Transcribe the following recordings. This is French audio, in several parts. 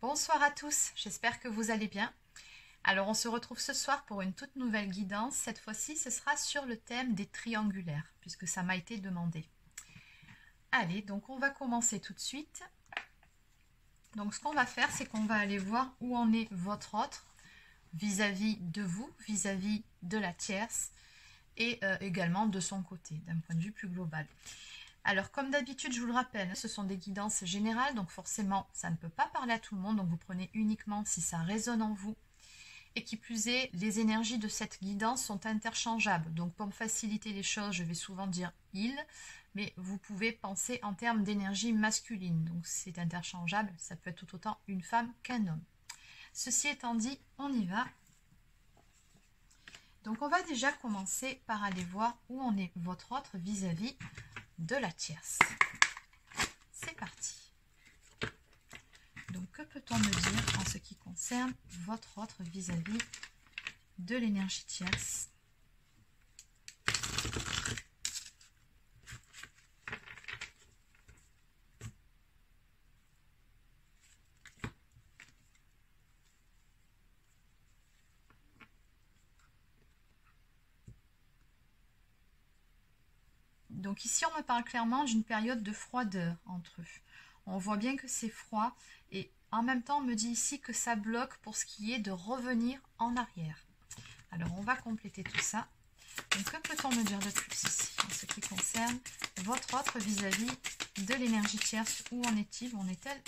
Bonsoir à tous, j'espère que vous allez bien. Alors on se retrouve ce soir pour une toute nouvelle guidance. Cette fois-ci ce sera sur le thème des triangulaires, puisque ça m'a été demandé. Allez, donc on va commencer tout de suite. Donc ce qu'on va faire, c'est qu'on va aller voir où en est votre autre vis-à-vis de vous, vis-à-vis de la tierce et également de son côté, d'un point de vue plus global. Alors, comme d'habitude, je vous le rappelle, ce sont des guidances générales, donc forcément, ça ne peut pas parler à tout le monde, donc vous prenez uniquement si ça résonne en vous. Et qui plus est, les énergies de cette guidance sont interchangeables. Donc, pour me faciliter les choses, je vais souvent dire « il », mais vous pouvez penser en termes d'énergie masculine. Donc, c'est interchangeable, ça peut être tout autant une femme qu'un homme. Ceci étant dit, on y va. Donc, on va déjà commencer par aller voir où en est votre autre vis-à-vis de la tierce. C'est parti. Donc, que peut-on me dire en ce qui concerne votre autre vis-à-vis de l'énergie tierce? Donc ici, on me parle clairement d'une période de froideur entre eux. On voit bien que c'est froid et en même temps, on me dit ici que ça bloque pour ce qui est de revenir en arrière. Alors, on va compléter tout ça. Donc, que peut-on me dire de plus ici en ce qui concerne votre autre vis-à-vis de l'énergie tierce? Où en est-il? Où en est-elle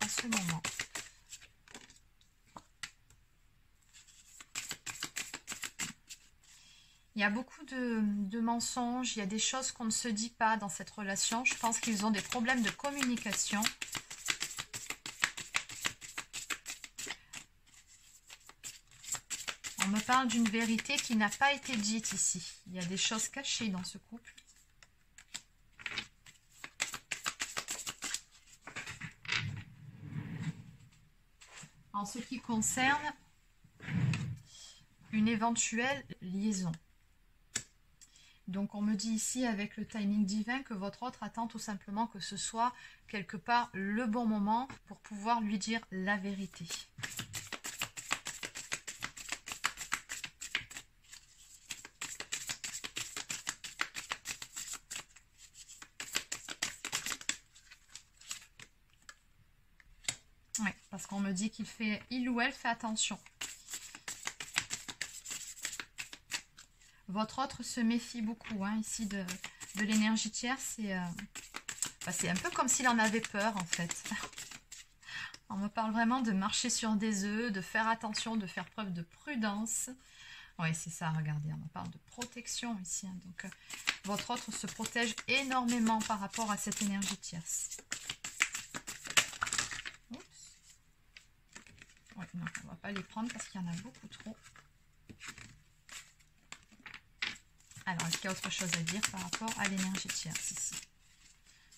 en ce moment? Il y a beaucoup de mensonges, il y a des choses qu'on ne se dit pas dans cette relation. Je pense qu'ils ont des problèmes de communication. On me parle d'une vérité qui n'a pas été dite ici. Il y a des choses cachées dans ce couple. En ce qui concerne une éventuelle liaison. Donc on me dit ici avec le timing divin que votre autre attend tout simplement que ce soit quelque part le bon moment pour pouvoir lui dire la vérité. Oui, parce qu'on me dit il ou elle fait attention. Votre autre se méfie beaucoup ici de l'énergie tierce. C'est un peu comme s'il en avait peur en fait. On me parle vraiment de marcher sur des œufs, de faire attention, de faire preuve de prudence. Oui, c'est ça, regardez, on me parle de protection ici. Donc, votre autre se protège énormément par rapport à cette énergie tierce. Oups. Oui, non, on ne va pas les prendre parce qu'il y en a beaucoup trop. Alors, est-ce qu'il y a autre chose à dire par rapport à l'énergie tierce ici?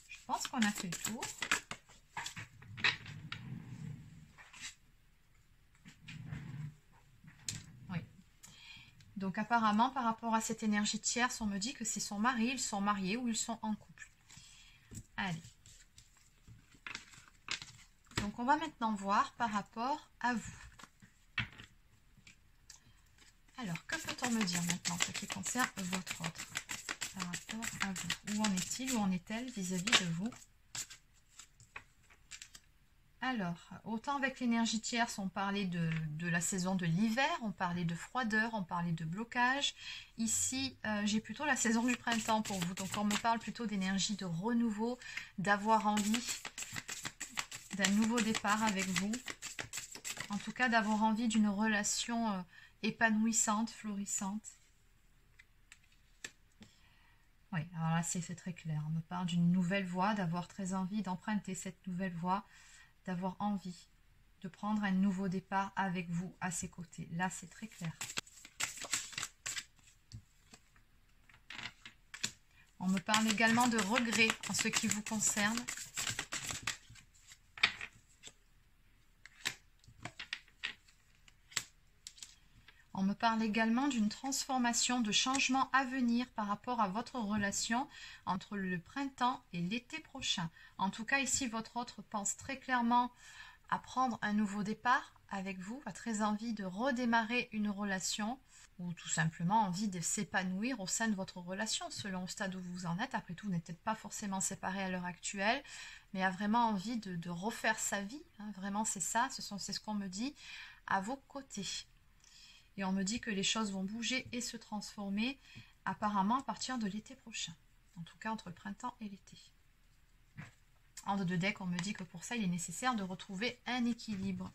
Je pense qu'on a fait le tour. Oui. Donc, apparemment, par rapport à cette énergie tierce, on me dit que c'est son mari, ils sont mariés ou ils sont en couple. Allez. Donc, on va maintenant voir par rapport à vous. Alors, que peut-on me dire maintenant, ce qui concerne votre autre, par rapport à vous? Où en est-il, où en est-elle vis-à-vis de vous? Alors, autant avec l'énergie tierce, on parlait de la saison de l'hiver, on parlait de froideur, on parlait de blocage. Ici, j'ai plutôt la saison du printemps pour vous. Donc, on me parle plutôt d'énergie de renouveau, d'avoir envie d'un nouveau départ avec vous. En tout cas, d'avoir envie d'une relation épanouissante, florissante. Oui, alors là, c'est très clair. On me parle d'une nouvelle voie, d'avoir très envie d'emprunter cette nouvelle voie, d'avoir envie de prendre un nouveau départ avec vous à ses côtés. Là, c'est très clair. On me parle également de regrets en ce qui vous concerne. On me parle également d'une transformation, de changement à venir par rapport à votre relation entre le printemps et l'été prochain. En tout cas, ici, votre autre pense très clairement à prendre un nouveau départ avec vous, a très envie de redémarrer une relation ou tout simplement envie de s'épanouir au sein de votre relation selon le stade où vous en êtes. Après tout, vous n'êtes peut-être pas forcément séparés à l'heure actuelle, mais a vraiment envie de refaire sa vie. Hein. Vraiment, c'est ça, c'est ce qu'on me dit à vos côtés. Et on me dit que les choses vont bouger et se transformer apparemment à partir de l'été prochain. En tout cas, entre le printemps et l'été. En deux de deck, on me dit que pour ça, il est nécessaire de retrouver un équilibre.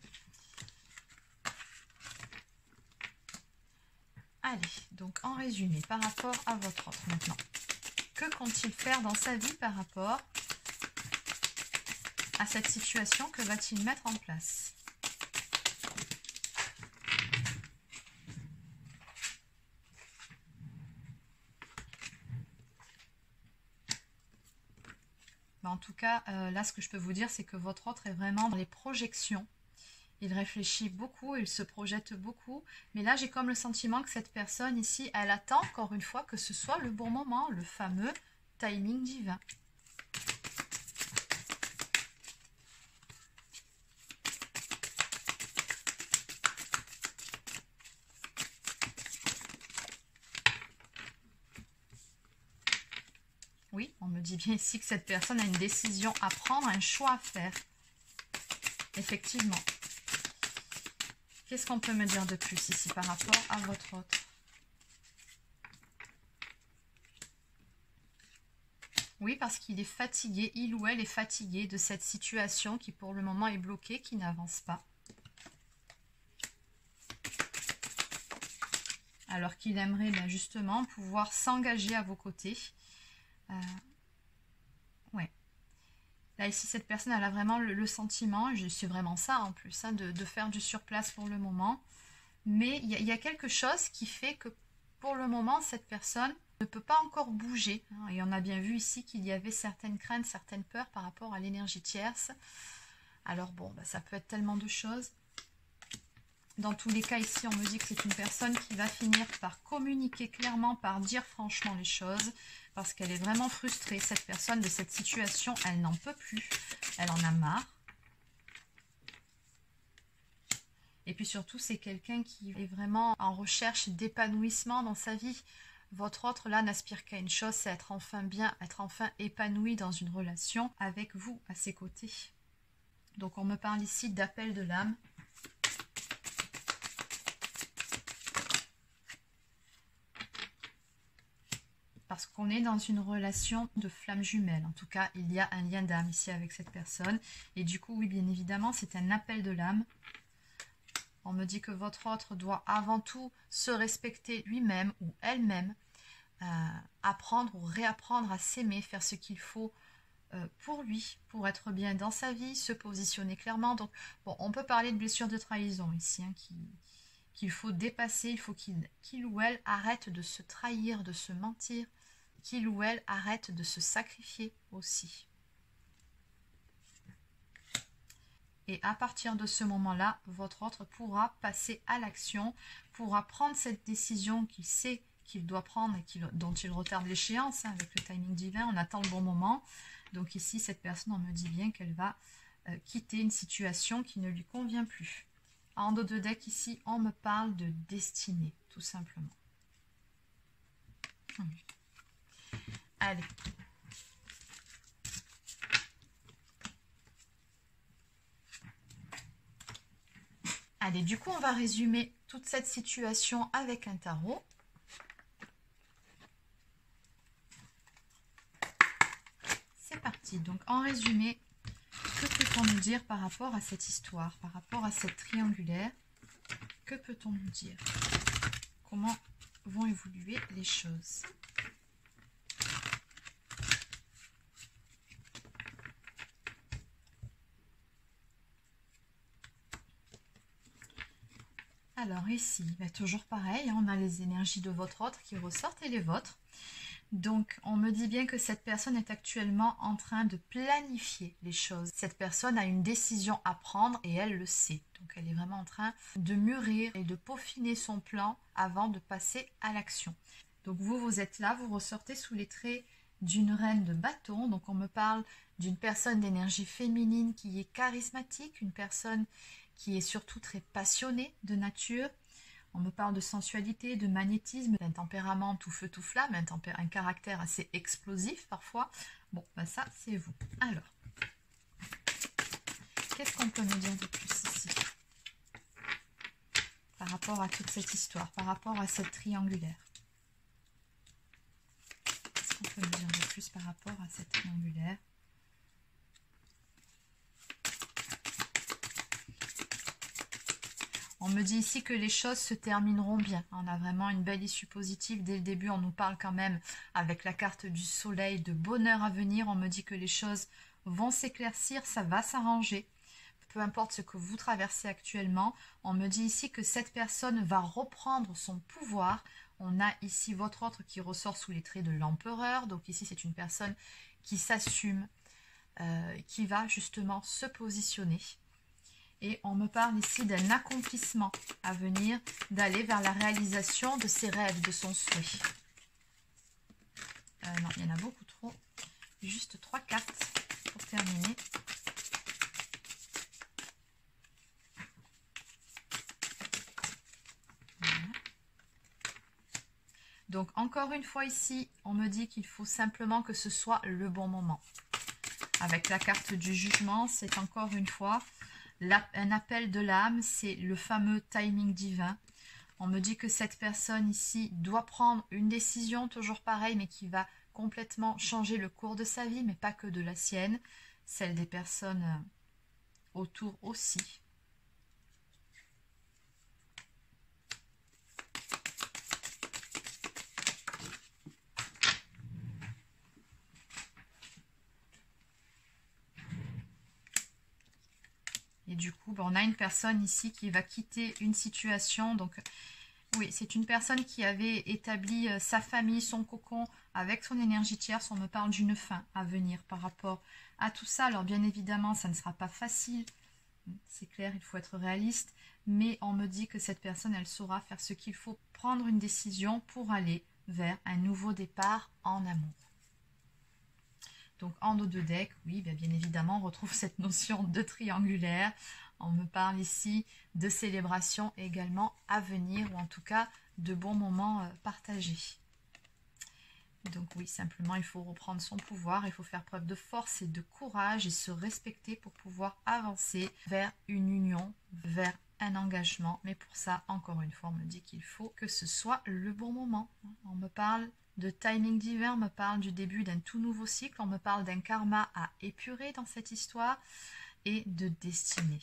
Allez, donc en résumé, par rapport à votre autre maintenant, que compte-t-il faire dans sa vie par rapport à cette situation? Que va-t-il mettre en place? En tout cas, là, ce que je peux vous dire, c'est que votre autre est vraiment dans les projections. Il réfléchit beaucoup, il se projette beaucoup. Mais là, j'ai comme le sentiment que cette personne ici, elle attend encore une fois que ce soit le bon moment, le fameux timing divin. Oui, on me dit bien ici que cette personne a une décision à prendre, un choix à faire. Effectivement. Qu'est-ce qu'on peut me dire de plus ici par rapport à votre autre? Oui, parce qu'il est fatigué, il ou elle est fatigué de cette situation qui pour le moment est bloquée, qui n'avance pas. Alors qu'il aimerait justement pouvoir s'engager à vos côtés. Ouais. Là, ici, cette personne, elle a vraiment le sentiment, je suis vraiment ça en plus, hein, de faire du surplace pour le moment. Mais il y a quelque chose qui fait que pour le moment, cette personne ne peut pas encore bouger. Hein, et on a bien vu ici qu'il y avait certaines craintes, certaines peurs par rapport à l'énergie tierce. Alors bon, ça peut être tellement de choses. Dans tous les cas, ici, on me dit que c'est une personne qui va finir par communiquer clairement, par dire franchement les choses, parce qu'elle est vraiment frustrée, cette personne, de cette situation. Elle n'en peut plus, elle en a marre. Et puis surtout, c'est quelqu'un qui est vraiment en recherche d'épanouissement dans sa vie. Votre autre, là, n'aspire qu'à une chose, c'est être enfin bien, être enfin épanoui dans une relation avec vous, à ses côtés. Donc, on me parle ici d'appel de l'âme. Parce qu'on est dans une relation de flamme jumelle. En tout cas, il y a un lien d'âme ici avec cette personne. Et du coup, oui, bien évidemment, c'est un appel de l'âme. On me dit que votre autre doit avant tout se respecter lui-même ou elle-même, apprendre ou réapprendre à s'aimer, faire ce qu'il faut pour lui, pour être bien dans sa vie, se positionner clairement. Donc, bon, on peut parler de blessure de trahison ici, hein, qu'il faut dépasser. Il faut qu'il ou elle arrête de se trahir, de se mentir, qu'il ou elle arrête de se sacrifier aussi. Et à partir de ce moment-là, votre autre pourra passer à l'action, pourra prendre cette décision qu'il sait qu'il doit prendre et dont il retarde l'échéance, hein, avec le timing divin, on attend le bon moment. Donc ici, cette personne, on me dit bien qu'elle va quitter une situation qui ne lui convient plus. En dos de deck, ici, on me parle de destinée, tout simplement. Allez. Allez, du coup, on va résumer toute cette situation avec un tarot. C'est parti. Donc, en résumé, que peut-on nous dire par rapport à cette histoire, par rapport à cette triangulaire? Que peut-on nous dire? Comment vont évoluer les choses? Alors ici, toujours pareil, on a les énergies de votre autre qui ressortent et les vôtres. Donc, on me dit bien que cette personne est actuellement en train de planifier les choses. Cette personne a une décision à prendre et elle le sait. Donc, elle est vraiment en train de mûrir et de peaufiner son plan avant de passer à l'action. Donc, vous êtes là, vous ressortez sous les traits d'une reine de bâton. Donc, on me parle d'une personne d'énergie féminine qui est charismatique, une personne qui est surtout très passionnée de nature. On me parle de sensualité, de magnétisme, d'un tempérament tout feu tout flamme, un caractère assez explosif parfois. Bon, ben ça c'est vous. Alors, qu'est-ce qu'on peut me dire de plus ici par rapport à toute cette histoire, par rapport à cette triangulaire? Qu'est-ce qu'on peut me dire de plus par rapport à cette triangulaire? On me dit ici que les choses se termineront bien. On a vraiment une belle issue positive. Dès le début, on nous parle quand même, avec la carte du soleil, de bonheur à venir. On me dit que les choses vont s'éclaircir, ça va s'arranger. Peu importe ce que vous traversez actuellement, on me dit ici que cette personne va reprendre son pouvoir. On a ici votre autre qui ressort sous les traits de l'empereur. Donc ici, c'est une personne qui s'assume, qui va justement se positionner. Et on me parle ici d'un accomplissement à venir, d'aller vers la réalisation de ses rêves, de son souhait. Non, il y en a beaucoup trop. Juste 3 cartes pour terminer. Voilà. Donc, encore une fois ici, on me dit qu'il faut simplement que ce soit le bon moment. Avec la carte du jugement, c'est encore une fois... un appel de l'âme, c'est le fameux timing divin. On me dit que cette personne ici doit prendre une décision, toujours pareil, mais qui va complètement changer le cours de sa vie, mais pas que de la sienne, celle des personnes autour aussi. Et du coup, on a une personne ici qui va quitter une situation. Donc, oui, c'est une personne qui avait établi sa famille, son cocon avec son énergie tierce. On me parle d'une fin à venir par rapport à tout ça. Alors, bien évidemment, ça ne sera pas facile. C'est clair, il faut être réaliste. Mais on me dit que cette personne, elle saura faire ce qu'il faut, prendre une décision pour aller vers un nouveau départ en amour. Donc, en dos de deck, oui, bien évidemment, on retrouve cette notion de triangulaire. On me parle ici de célébration également à venir, ou en tout cas, de bons moments partagés. Donc oui, simplement, il faut reprendre son pouvoir, il faut faire preuve de force et de courage et se respecter pour pouvoir avancer vers une union, vers un engagement. Mais pour ça, encore une fois, on me dit qu'il faut que ce soit le bon moment. On me parle de timing divin, on me parle du début d'un tout nouveau cycle, on me parle d'un karma à épurer dans cette histoire et de destinée.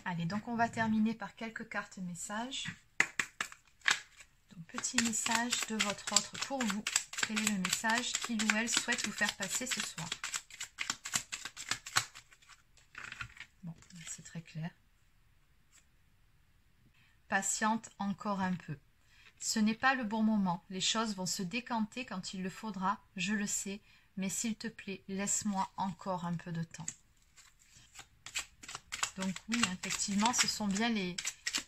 Allez, donc on va terminer par quelques cartes messages. Donc, petit message de votre autre pour vous. Quel est le message qu'il ou elle souhaite vous faire passer ce soir? Bon, c'est très clair. Patiente encore un peu. Ce n'est pas le bon moment. Les choses vont se décanter quand il le faudra, je le sais. Mais s'il te plaît, laisse-moi encore un peu de temps. Donc oui, effectivement, ce sont bien les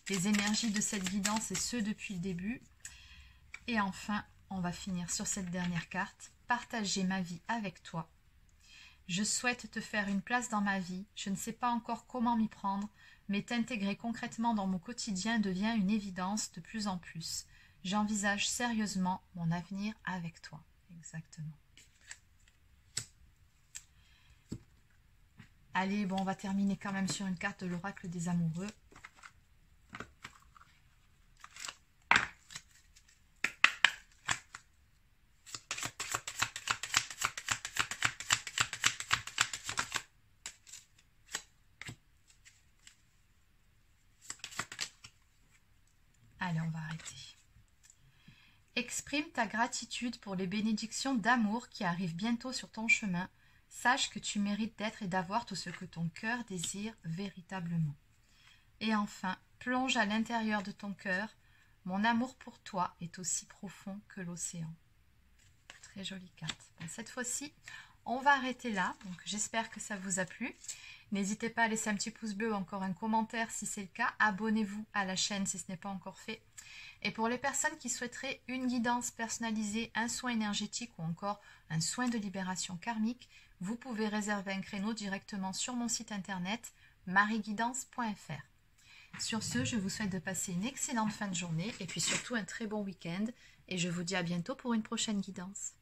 énergies de cette guidance et ce depuis le début. Et enfin, on va finir sur cette dernière carte. Partager ma vie avec toi. Je souhaite te faire une place dans ma vie. Je ne sais pas encore comment m'y prendre, mais t'intégrer concrètement dans mon quotidien devient une évidence de plus en plus. J'envisage sérieusement mon avenir avec toi. Exactement. Allez, bon, on va terminer quand même sur une carte de l'oracle des amoureux. Allez, on va arrêter. Exprime ta gratitude pour les bénédictions d'amour qui arrivent bientôt sur ton chemin. Sache que tu mérites d'être et d'avoir tout ce que ton cœur désire véritablement. Et enfin, plonge à l'intérieur de ton cœur. Mon amour pour toi est aussi profond que l'océan. Très jolie carte. Bon, cette fois-ci, on va arrêter là. Donc, j'espère que ça vous a plu. N'hésitez pas à laisser un petit pouce bleu ou encore un commentaire si c'est le cas. Abonnez-vous à la chaîne si ce n'est pas encore fait. Et pour les personnes qui souhaiteraient une guidance personnalisée, un soin énergétique ou encore un soin de libération karmique, vous pouvez réserver un créneau directement sur mon site internet marieguidance.fr. Sur ce, je vous souhaite de passer une excellente fin de journée et puis surtout un très bon week-end. Et je vous dis à bientôt pour une prochaine guidance.